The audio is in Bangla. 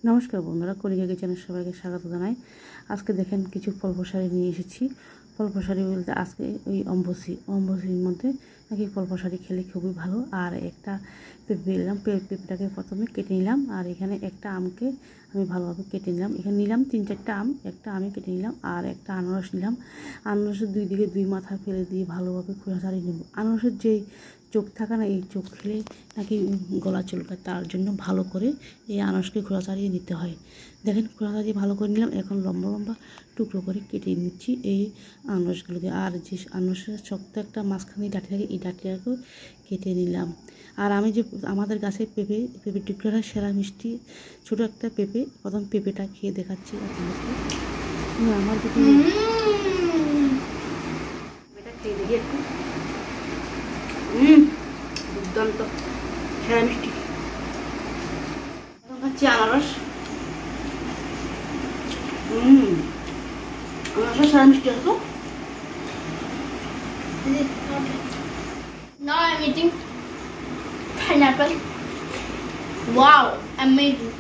নমস্কার বন্ধুরা, কলিকা কিচেনের সবাইকে স্বাগত জানাই। আজকে দেখেন কিছু ফল প্রসারি নিয়ে এসেছি। ফল প্রসারি বলতে আজকে ওই অম্বুবাচীর মধ্যে নাকি ফল প্রসারি খেলে খুবই ভালো। আর একটা পেঁপে নিলাম, পেঁপেটাকে প্রথমে কেটে নিলাম। আর এখানে একটা আমকে আমি ভালোভাবে কেটে নিলাম। এখানে নিলাম 3-4টা আম, একটা আমি কেটে নিলাম। আর একটা আনারস নিলাম। আনারসের দুই দিকে দুই মাথা ফেলে দিয়ে ভালোভাবে খোসা ছাড়িয়ে নেব। আনারসের যে চোখ থাকে না, এই চোখ খেলে নাকি গলা চুলকায়, তার জন্য ভালো করে এই আনারসকে খোসা ছাড়িয়ে নিতে হয়। দেখেন খোসা ছাড়িয়ে ভালো করে নিলাম। এখন লম্বা লম্বা টুকরো করে কেটে নিচ্ছি এই আনারসগুলোকে। আর যে আনারসের শক্ত একটা মাঝখানে ডাঁটি থাকে, এই ডাঁটিটাকেও কেটে নিলাম। আর আমি যে আমাদের গাছের পেঁপে টুকরোটা সেরা মিষ্টি ছোটো একটা পেঁপে, প্রথম পেঁপেটা খেয়ে দেখাচ্ছি আপনাদেরকে। আমার যদি পেঁপেটা খেয়ে দেখি একটু, দুর্দান্ত সেরা মিষ্টি। এখন খাচ্ছি আনারস। আনারসের সেরা মিষ্টি আছে। Now I'm eating pineapple. Wow, amazing.